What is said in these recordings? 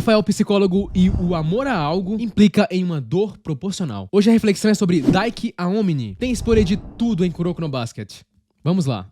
Rafael, psicólogo, e o amor a algo implica em uma dor proporcional. Hoje a reflexão é sobre Daiki Aomini. Tem spoiler de tudo em Kuroko no Basket. Vamos lá.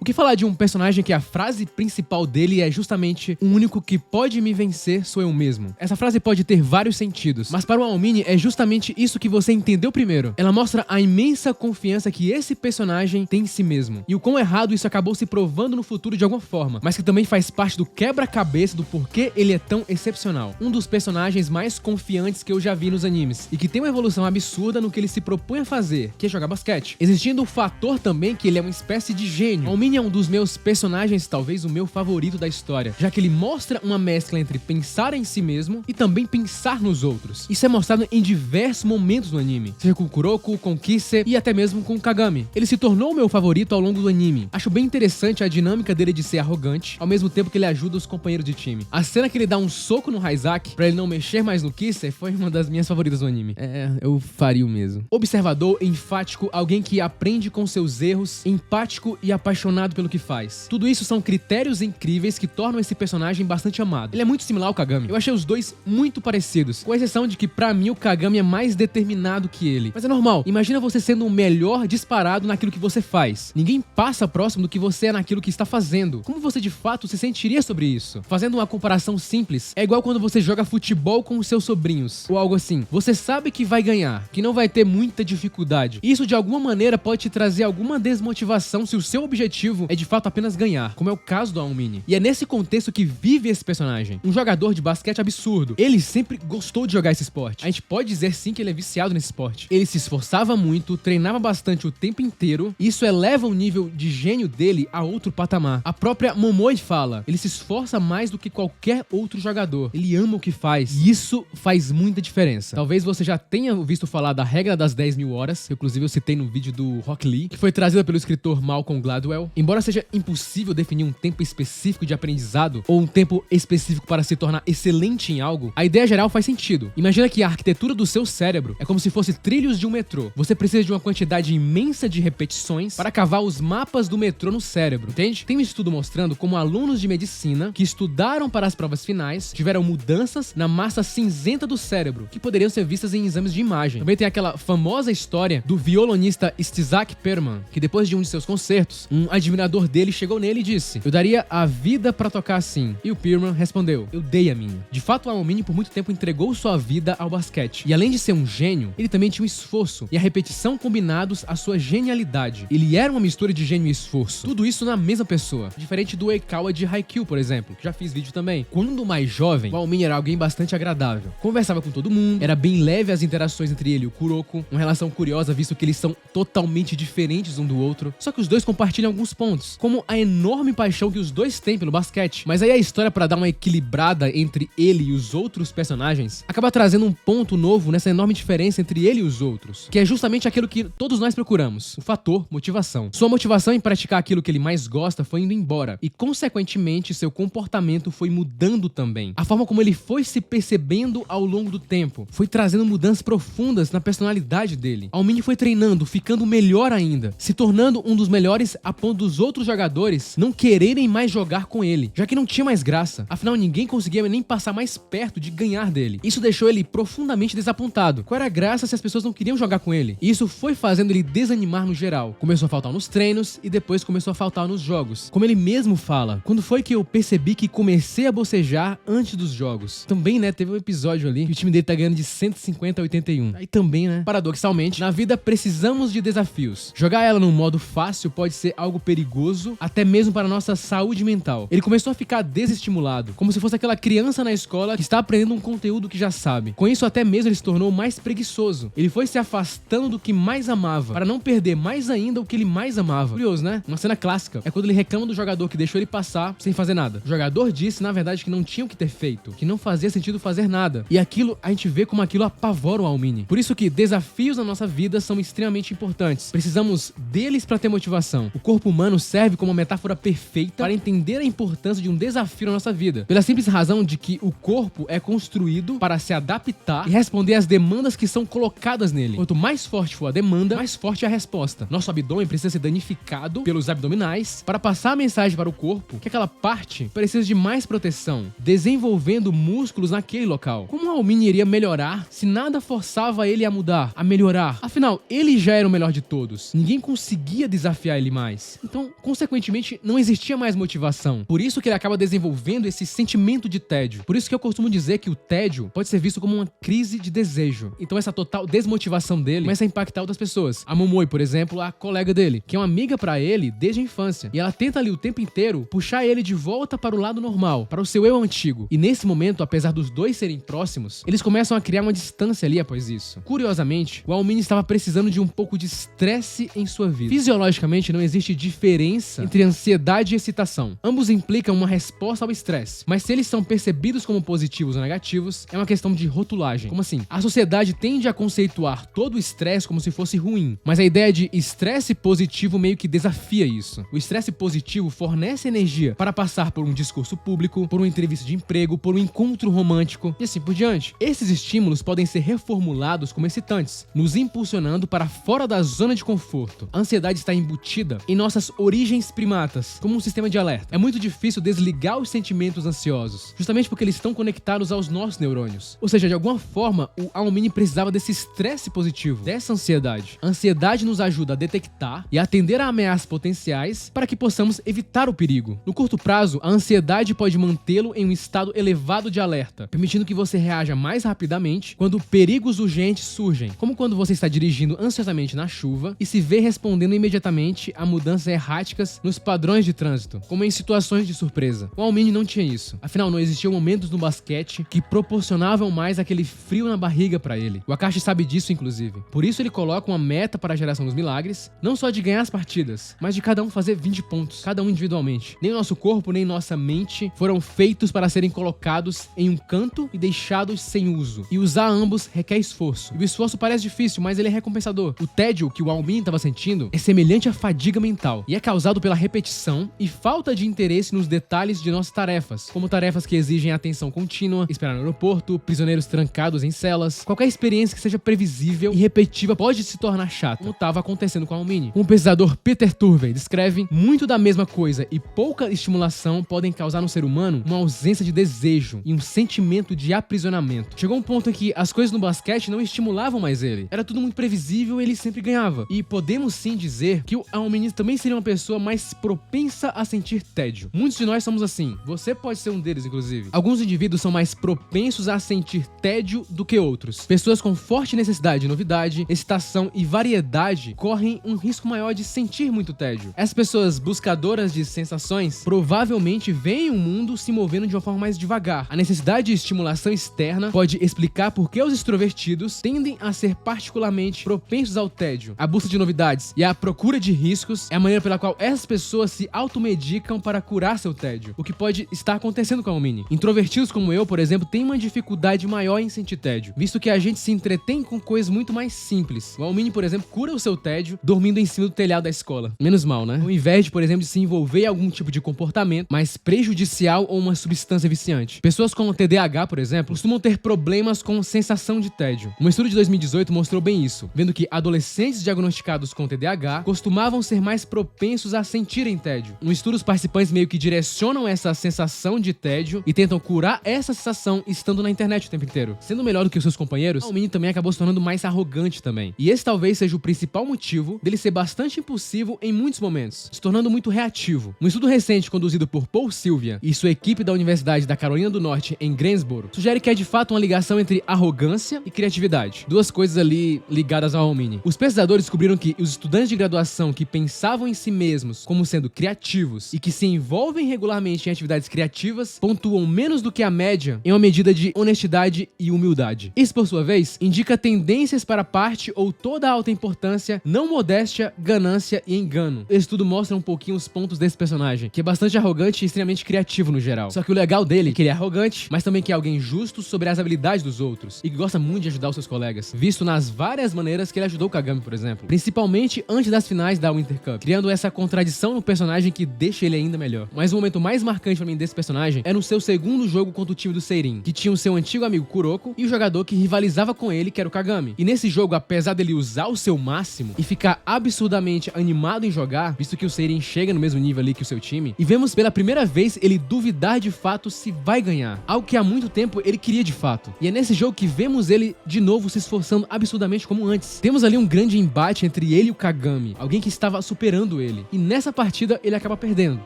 O que falar de um personagem que a frase principal dele é justamente "o único que pode me vencer sou eu mesmo"? Essa frase pode ter vários sentidos, mas para o Aomini é justamente isso que você entendeu primeiro. Ela mostra a imensa confiança que esse personagem tem em si mesmo, e o quão errado isso acabou se provando no futuro de alguma forma, mas que também faz parte do quebra-cabeça do porquê ele é tão excepcional. Um dos personagens mais confiantes que eu já vi nos animes, e que tem uma evolução absurda no que ele se propõe a fazer, que é jogar basquete. Existindo o fator também que ele é uma espécie de gênio. Aomini é um dos meus personagens, talvez o meu favorito da história, já que ele mostra uma mescla entre pensar em si mesmo e também pensar nos outros. Isso é mostrado em diversos momentos no anime, seja com Kuroko, com Kise e até mesmo com Kagami. Ele se tornou o meu favorito ao longo do anime. Acho bem interessante a dinâmica dele de ser arrogante, ao mesmo tempo que ele ajuda os companheiros de time. A cena que ele dá um soco no Raizaki pra ele não mexer mais no Kise foi uma das minhas favoritas do anime. Eu faria o mesmo. Observador, enfático, alguém que aprende com seus erros, empático e apaixonado pelo que faz. Tudo isso são critérios incríveis que tornam esse personagem bastante amado. Ele é muito similar ao Kagami. Eu achei os dois muito parecidos, com exceção de que pra mim o Kagami é mais determinado que ele. Mas é normal. Imagina você sendo o melhor disparado naquilo que você faz. Ninguém passa próximo do que você é naquilo que está fazendo. Como você de fato se sentiria sobre isso? Fazendo uma comparação simples, é igual quando você joga futebol com os seus sobrinhos, ou algo assim. Você sabe que vai ganhar, que não vai ter muita dificuldade. Isso de alguma maneira pode te trazer alguma desmotivação se o seu objetivo é de fato apenas ganhar, como é o caso do Aomini. E é nesse contexto que vive esse personagem. Um jogador de basquete absurdo. Ele sempre gostou de jogar esse esporte. A gente pode dizer sim que ele é viciado nesse esporte. Ele se esforçava muito, treinava bastante o tempo inteiro, e isso eleva o nível de gênio dele a outro patamar. A própria Momoi fala, ele se esforça mais do que qualquer outro jogador. Ele ama o que faz, e isso faz muita diferença. Talvez você já tenha visto falar da regra das 10.000 horas, inclusive eu citei no vídeo do Rock Lee, que foi trazida pelo escritor Malcolm Gladwell. Embora seja impossível definir um tempo específico de aprendizado ou um tempo específico para se tornar excelente em algo, a ideia geral faz sentido. Imagina que a arquitetura do seu cérebro é como se fosse trilhos de um metrô. Você precisa de uma quantidade imensa de repetições para cavar os mapas do metrô no cérebro, entende? Tem um estudo mostrando como alunos de medicina que estudaram para as provas finais tiveram mudanças na massa cinzenta do cérebro, que poderiam ser vistas em exames de imagem. Também tem aquela famosa história do violonista Stizak Perman, que depois de um de seus concertos, um admirador dele chegou nele e disse: "Eu daria a vida pra tocar assim." E o Perman respondeu: "Eu dei a minha." De fato, o Aomini por muito tempo entregou sua vida ao basquete. E além de ser um gênio, ele também tinha um esforço e a repetição combinados à sua genialidade. Ele era uma mistura de gênio e esforço. Tudo isso na mesma pessoa. Diferente do Eikawa de Haikyuu, por exemplo, que já fiz vídeo também. Quando mais jovem, o Aomini era alguém bastante agradável. Conversava com todo mundo, era bem leve as interações entre ele e o Kuroko. Uma relação curiosa, visto que eles são totalmente diferentes um do outro. Só que os dois compartilham alguns pontos, como a enorme paixão que os dois têm pelo basquete. Mas aí a história, pra dar uma equilibrada entre ele e os outros personagens, acaba trazendo um ponto novo nessa enorme diferença entre ele e os outros, que é justamente aquilo que todos nós procuramos, o fator motivação. Sua motivação em praticar aquilo que ele mais gosta foi indo embora, e consequentemente seu comportamento foi mudando também. A forma como ele foi se percebendo ao longo do tempo foi trazendo mudanças profundas na personalidade dele. Aomini foi treinando, ficando melhor ainda, se tornando um dos melhores a ponto dos outros jogadores não quererem mais jogar com ele, já que não tinha mais graça. Afinal, ninguém conseguia nem passar mais perto de ganhar dele. Isso deixou ele profundamente desapontado. Qual era a graça se as pessoas não queriam jogar com ele? E isso foi fazendo ele desanimar no geral. Começou a faltar nos treinos e depois começou a faltar nos jogos. Como ele mesmo fala, quando foi que eu percebi que comecei a bocejar antes dos jogos? Também, né, teve um episódio ali que o time dele tá ganhando de 150 a 81. Aí também, né, paradoxalmente, na vida precisamos de desafios. Jogar ela num modo fácil pode ser algo perigoso, até mesmo para a nossa saúde mental. Ele começou a ficar desestimulado, como se fosse aquela criança na escola que está aprendendo um conteúdo que já sabe. Com isso, até mesmo ele se tornou mais preguiçoso. Ele foi se afastando do que mais amava, para não perder mais ainda o que ele mais amava. Curioso, né? Uma cena clássica é quando ele reclama do jogador que deixou ele passar sem fazer nada. O jogador disse, na verdade, que não tinha o que ter feito, que não fazia sentido fazer nada. E aquilo, a gente vê como aquilo apavora o Aomini. Por isso que desafios na nossa vida são extremamente importantes. Precisamos deles para ter motivação. O corpo humano humano serve como uma metáfora perfeita para entender a importância de um desafio na nossa vida, pela simples razão de que o corpo é construído para se adaptar e responder às demandas que são colocadas nele. Quanto mais forte for a demanda, mais forte é a resposta. Nosso abdômen precisa ser danificado pelos abdominais para passar a mensagem para o corpo que aquela parte precisa de mais proteção, desenvolvendo músculos naquele local. Como o Almini iria melhorar se nada forçava ele a mudar, a melhorar? Afinal, ele já era o melhor de todos. Ninguém conseguia desafiar ele mais. Então, consequentemente, não existia mais motivação. Por isso que ele acaba desenvolvendo esse sentimento de tédio. Por isso que eu costumo dizer que o tédio pode ser visto como uma crise de desejo. Então essa total desmotivação dele começa a impactar outras pessoas. A Momoi, por exemplo, a colega dele, que é uma amiga pra ele desde a infância. E ela tenta ali o tempo inteiro puxar ele de volta para o lado normal, para o seu eu antigo. E nesse momento, apesar dos dois serem próximos, eles começam a criar uma distância ali após isso. Curiosamente, o Almini estava precisando de um pouco de estresse em sua vida. Fisiologicamente, não existe diferença entre ansiedade e excitação. Ambos implicam uma resposta ao estresse, mas se eles são percebidos como positivos ou negativos, é uma questão de rotulagem. Como assim? A sociedade tende a conceituar todo o estresse como se fosse ruim, mas a ideia de estresse positivo meio que desafia isso. O estresse positivo fornece energia para passar por um discurso público, por uma entrevista de emprego, por um encontro romântico e assim por diante. Esses estímulos podem ser reformulados como excitantes, nos impulsionando para fora da zona de conforto. A ansiedade está embutida em nossas origens primatas, como um sistema de alerta. É muito difícil desligar os sentimentos ansiosos, justamente porque eles estão conectados aos nossos neurônios. Ou seja, de alguma forma, o Almini precisava desse estresse positivo, dessa ansiedade. A ansiedade nos ajuda a detectar e atender a ameaças potenciais para que possamos evitar o perigo. No curto prazo, a ansiedade pode mantê-lo em um estado elevado de alerta, permitindo que você reaja mais rapidamente quando perigos urgentes surgem, como quando você está dirigindo ansiosamente na chuva e se vê respondendo imediatamente a mudanças erráticas nos padrões de trânsito, como em situações de surpresa. O Almini não tinha isso. Afinal, não existiam momentos no basquete que proporcionavam mais aquele frio na barriga para ele. O Akashi sabe disso, inclusive. Por isso ele coloca uma meta para a geração dos milagres, não só de ganhar as partidas, mas de cada um fazer 20 pontos, cada um individualmente. Nem o nosso corpo, nem nossa mente foram feitos para serem colocados em um canto e deixados sem uso. E usar ambos requer esforço. E o esforço parece difícil, mas ele é recompensador. O tédio que o Almini estava sentindo é semelhante à fadiga mental e é causado pela repetição e falta de interesse nos detalhes de nossas tarefas, como tarefas que exigem atenção contínua, esperar no aeroporto, prisioneiros trancados em celas. Qualquer experiência que seja previsível e repetitiva pode se tornar chata, como estava acontecendo com o Almini. O pesquisador Peter Turvey descreve: muito da mesma coisa e pouca estimulação podem causar no ser humano uma ausência de desejo e um sentimento de aprisionamento. Chegou um ponto em que as coisas no basquete não estimulavam mais ele. Era tudo muito previsível e ele sempre ganhava. E podemos sim dizer que o Almini também seria uma pessoa mais propensa a sentir tédio. Muitos de nós somos assim. Você pode ser um deles, inclusive. Alguns indivíduos são mais propensos a sentir tédio do que outros. Pessoas com forte necessidade de novidade, excitação e variedade correm um risco maior de sentir muito tédio. Essas pessoas buscadoras de sensações provavelmente veem o mundo se movendo de uma forma mais devagar. A necessidade de estimulação externa pode explicar por que os extrovertidos tendem a ser particularmente propensos ao tédio. A busca de novidades e a procura de riscos é a maneira pela qual essas pessoas se automedicam para curar seu tédio, o que pode estar acontecendo com a Almini. Introvertidos como eu, por exemplo, têm uma dificuldade maior em sentir tédio, visto que a gente se entretém com coisas muito mais simples. O Almini, por exemplo, cura o seu tédio dormindo em cima do telhado da escola. Menos mal, né? Ao invés de, por exemplo, de se envolver em algum tipo de comportamento mais prejudicial ou uma substância viciante. Pessoas com TDAH, por exemplo, costumam ter problemas com sensação de tédio. Um estudo de 2018 mostrou bem isso, vendo que adolescentes diagnosticados com TDAH costumavam ser mais propensos a sentirem tédio. No estudo, os participantes meio que direcionam essa sensação de tédio e tentam curar essa sensação estando na internet o tempo inteiro. Sendo melhor do que os seus companheiros, o Almini também acabou se tornando mais arrogante também. E esse talvez seja o principal motivo dele ser bastante impulsivo em muitos momentos, se tornando muito reativo. Um estudo recente conduzido por Paul Sylvia e sua equipe da Universidade da Carolina do Norte em Greensboro sugere que é de fato uma ligação entre arrogância e criatividade. Duas coisas ali ligadas ao Almini. Os pesquisadores descobriram que os estudantes de graduação que pensavam em si mesmos como sendo criativos e que se envolvem regularmente em atividades criativas pontuam menos do que a média em uma medida de honestidade e humildade. Isso, por sua vez, indica tendências para parte ou toda a alta importância, não modéstia, ganância e engano. Esse estudo mostra um pouquinho os pontos desse personagem, que é bastante arrogante e extremamente criativo no geral. Só que o legal dele é que ele é arrogante, mas também que é alguém justo sobre as habilidades dos outros e que gosta muito de ajudar os seus colegas, visto nas várias maneiras que ele ajudou o Kagami, por exemplo, principalmente antes das finais da Winter Cup, criando essa contradição no personagem que deixa ele ainda melhor. Mas o momento mais marcante pra mim desse personagem é no seu segundo jogo contra o time do Seirin, que tinha o seu antigo amigo Kuroko e o jogador que rivalizava com ele, que era o Kagami. E nesse jogo, apesar dele usar o seu máximo e ficar absurdamente animado em jogar, visto que o Seirin chega no mesmo nível ali que o seu time, e vemos pela primeira vez ele duvidar de fato se vai ganhar, algo que há muito tempo ele queria de fato. E é nesse jogo que vemos ele de novo se esforçando absurdamente como antes. Temos ali um grande embate entre ele e o Kagami, alguém que estava superando ele. E nessa partida ele acaba perdendo.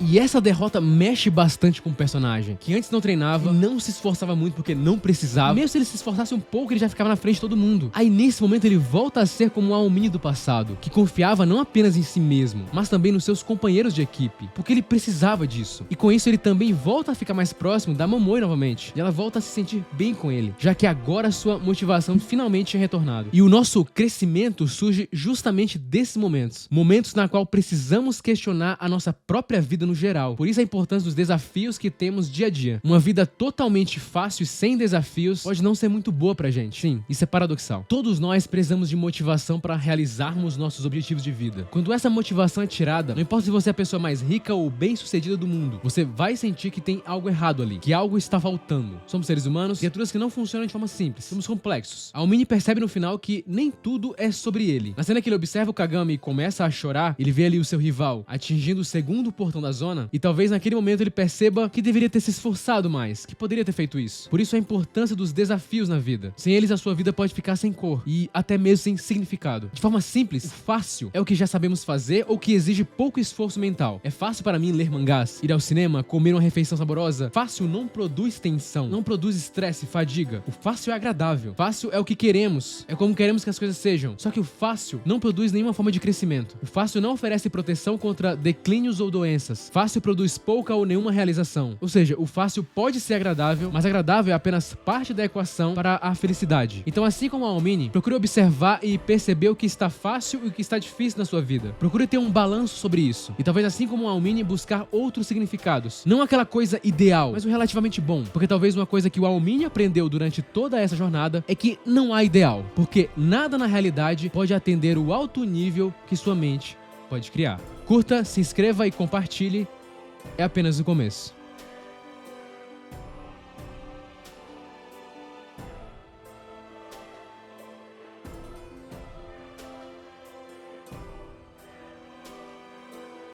E essa derrota mexe bastante com o personagem, que antes não treinava e não se esforçava muito porque não precisava. Mesmo se ele se esforçasse um pouco, ele já ficava na frente de todo mundo. Aí nesse momento ele volta a ser como o Aomini do passado, que confiava não apenas em si mesmo, mas também nos seus companheiros de equipe, porque ele precisava disso. E com isso ele também volta a ficar mais próximo da Momoi novamente, e ela volta a se sentir bem com ele, já que agora sua motivação finalmente tinha retornado. E o nosso crescimento surge justamente desses momentos na qual precisamos questionar a nossa própria vida no geral. Por isso a importância dos desafios que temos dia a dia. Uma vida totalmente fácil e sem desafios pode não ser muito boa pra gente. Sim, isso é paradoxal. Todos nós precisamos de motivação para realizarmos nossos objetivos de vida. Quando essa motivação é tirada, não importa se você é a pessoa mais rica ou bem-sucedida do mundo, você vai sentir que tem algo errado ali, que algo está faltando. Somos seres humanos, criaturas que não funcionam de forma simples. Somos complexos. Aomini percebe no final que nem tudo é sobre ele. Na cena que ele observa o Kagami e começa a chorar, ele vê ali o seu rival atingindo o segundo portão da zona, e talvez naquele momento ele perceba que deveria ter se esforçado mais, que poderia ter feito isso. Por isso a importância dos desafios na vida. Sem eles a sua vida pode ficar sem cor e até mesmo sem significado. De forma simples, o fácil é o que já sabemos fazer ou que exige pouco esforço mental. É fácil para mim ler mangás, ir ao cinema, comer uma refeição saborosa. Fácil não produz tensão, não produz estresse, fadiga. O fácil é agradável. Fácil é o que queremos, é como queremos que as coisas sejam. Só que o fácil não produz nenhuma forma de crescimento. O fácil não oferece proteção contra declínios ou doenças. Fácil produz pouca ou nenhuma realização. Ou seja, o fácil pode ser agradável, mas agradável é apenas parte da equação para a felicidade. Então, assim como a Aomini, procure observar e perceber o que está fácil e o que está difícil na sua vida. Procure ter um balanço sobre isso. E talvez, assim como a Aomini, buscar outros significados. Não aquela coisa ideal, mas o relativamente bom. Porque talvez uma coisa que o Aomini aprendeu durante toda essa jornada é que não há ideal. Porque nada na realidade pode atender o alto nível que sua mente pode criar. Curta, se inscreva e compartilhe. É apenas o começo.